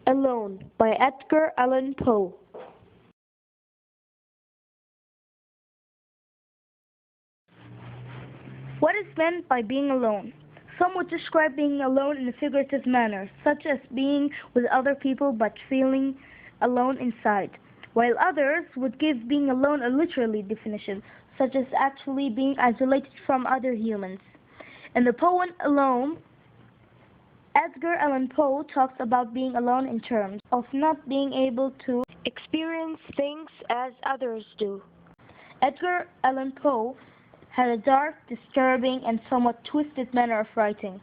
Alone by Edgar Allan Poe. What is meant by being alone? Some would describe being alone in a figurative manner, such as being with other people but feeling alone inside, while others would give being alone a literary definition, such as actually being isolated from other humans. In the poem Alone, Edgar Allan Poe talks about being alone in terms of not being able to experience things as others do. Edgar Allan Poe had a dark, disturbing, and somewhat twisted manner of writing.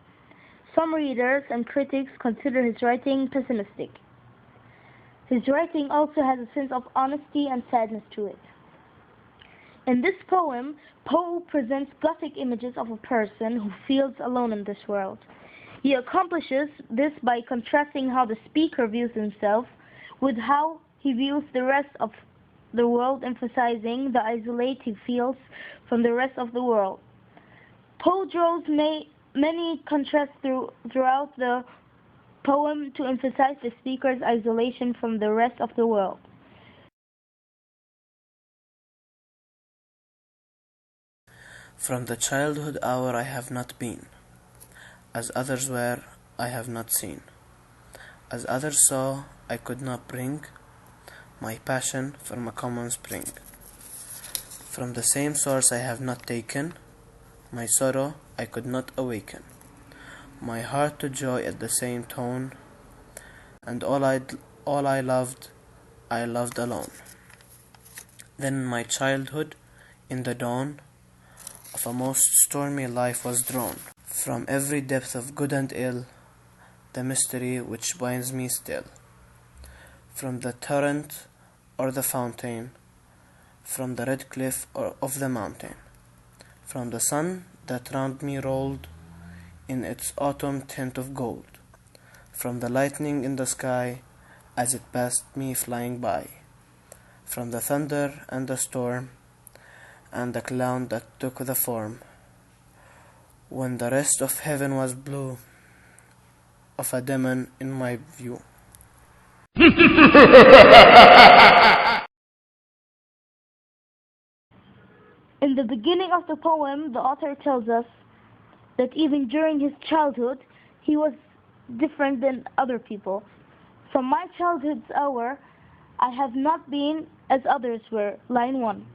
Some readers and critics consider his writing pessimistic. His writing also has a sense of honesty and sadness to it. In this poem, Poe presents Gothic images of a person who feels alone in this world. He accomplishes this by contrasting how the speaker views himself with how he views the rest of the world, emphasizing the isolation he feels from the rest of the world. Poe draws many contrasts throughout the poem to emphasize the speaker's isolation from the rest of the world. From the childhood hour I have not been, as others were I have not seen, as others saw I could not bring my passion from a common spring. From the same source I have not taken my sorrow I could not awaken, my heart to joy at the same tone, and all I loved alone. Then in my childhood, in the dawn of a most stormy life was drawn from every depth of good and ill, the mystery which binds me still. From the torrent or the fountain, from the red cliff or of the mountain, from the sun that round me rolled in its autumn tint of gold, from the lightning in the sky as it passed me flying by, from the thunder and the storm, and the cloud that took the form, when the rest of heaven was blue, of a demon in my view. In the beginning of the poem, the author tells us that even during his childhood, he was different than other people. From my childhood's hour, I have not been as others were, line 1.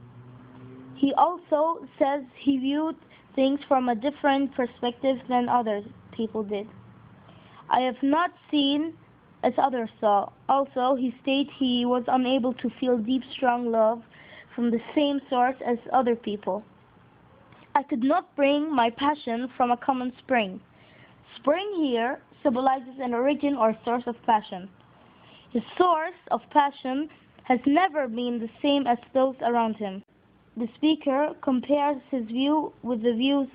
He also says he viewed things from a different perspective than other people did. I have not seen as others saw. Also, he states he was unable to feel deep, strong love from the same source as other people. I could not bring my passion from a common spring. Spring here symbolizes an origin or source of passion. His source of passion has never been the same as those around him. The speaker compares his view with the views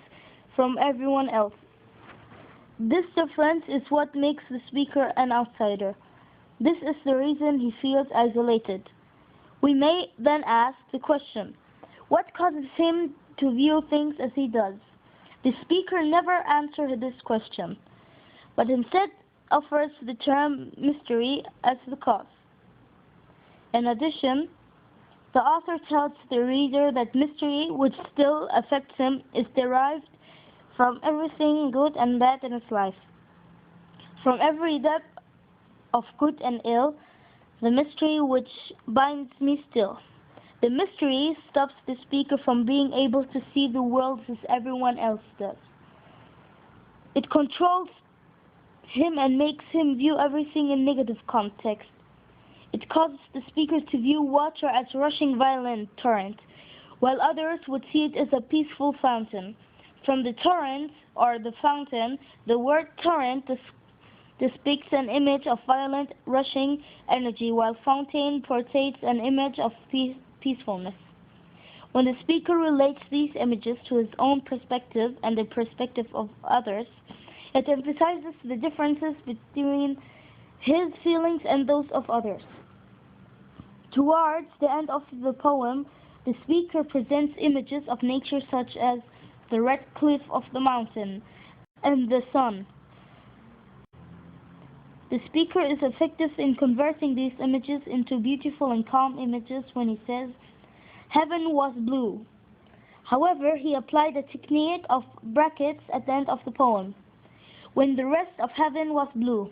from everyone else. This difference is what makes the speaker an outsider. This is the reason he feels isolated. We may then ask the question, what causes him to view things as he does? The speaker never answers this question, but instead offers the term mystery as the cause. In addition, the author tells the reader that mystery, which still affects him, is derived from everything good and bad in his life. From every depth of good and ill, the mystery which binds me still. The mystery stops the speaker from being able to see the world as everyone else does. It controls him and makes him view everything in negative context. It causes the speaker to view water as rushing violent torrent, while others would see it as a peaceful fountain. From the torrent or the fountain, the word torrent depicts an image of violent, rushing energy, while fountain portrays an image of peacefulness. When the speaker relates these images to his own perspective and the perspective of others, it emphasizes the differences between his feelings and those of others. Towards the end of the poem, the speaker presents images of nature such as the red cliff of the mountain and the sun. The speaker is effective in converting these images into beautiful and calm images when he says, "Heaven was blue." However, he applied a technique of brackets at the end of the poem, "when the rest of heaven was blue."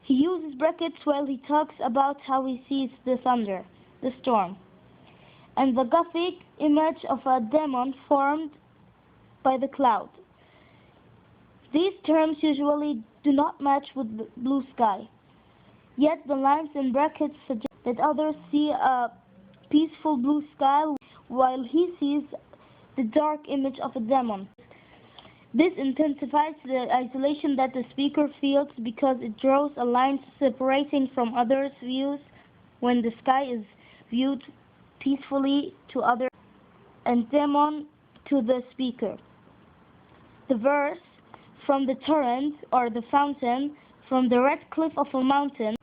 He uses brackets while he talks about how he sees the thunder, the storm, and the Gothic image of a demon formed by the cloud. These terms usually do not match with the blue sky, yet the lines in brackets suggest that others see a peaceful blue sky while he sees the dark image of a demon. This intensifies the isolation that the speaker feels because it draws a line separating from others' views when the sky is viewed peacefully to others and demon to the speaker. The verse, "from the torrent or the fountain, from the red cliff of a mountain,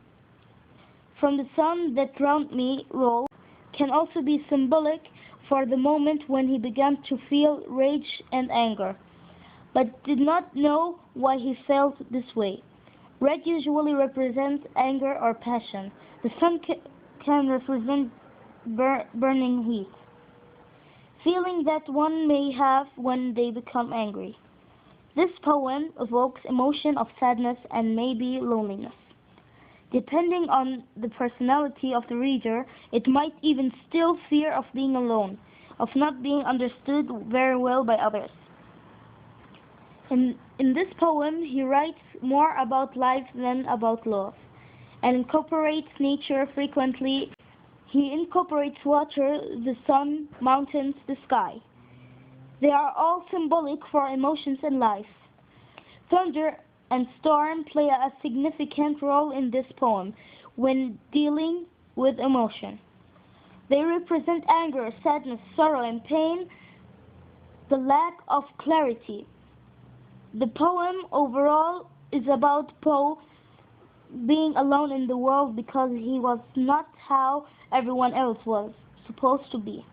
from the sun that round me rolled," can also be symbolic for the moment when he began to feel rage and anger, but did not know why he felt this way. Red usually represents anger or passion. The sun can represent burning heat, feeling that one may have when they become angry. This poem evokes emotion of sadness and maybe loneliness. Depending on the personality of the reader, it might even still fear of being alone, of not being understood very well by others. In this poem, he writes more about life than about love, and incorporates nature frequently. He incorporates water, the sun, mountains, the sky. They are all symbolic for emotions and life. Thunder and storm play a significant role in this poem when dealing with emotion. They represent anger, sadness, sorrow, and pain, the lack of clarity. The poem overall is about Poe being alone in the world because he was not how everyone else was supposed to be.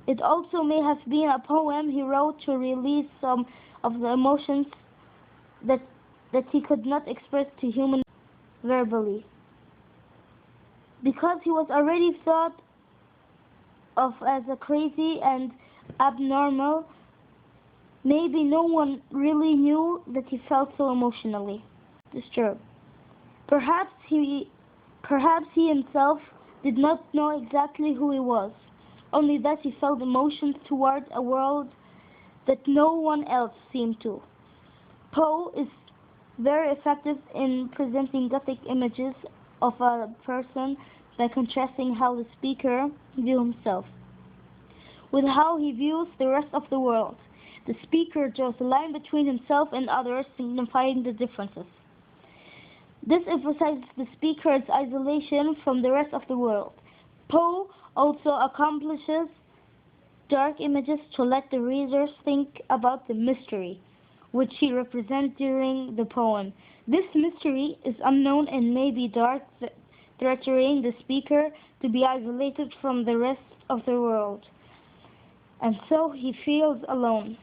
It also may have been a poem he wrote to release some of the emotions that he could not express to humans verbally. Because he was already thought of as a crazy and abnormal, maybe no one really knew that he felt so emotionally disturbed. Perhaps he himself did not know exactly who he was, only that he felt emotions toward a world that no one else seemed to. Poe is very effective in presenting Gothic images of a person by contrasting how the speaker views himself with how he views the rest of the world. The speaker draws a line between himself and others, signifying the differences. This emphasizes the speaker's isolation from the rest of the world. Poe also accomplishes dark images to let the readers think about the mystery which he represents during the poem. This mystery is unknown and may be dark, threatening the speaker to be isolated from the rest of the world, and so he feels alone.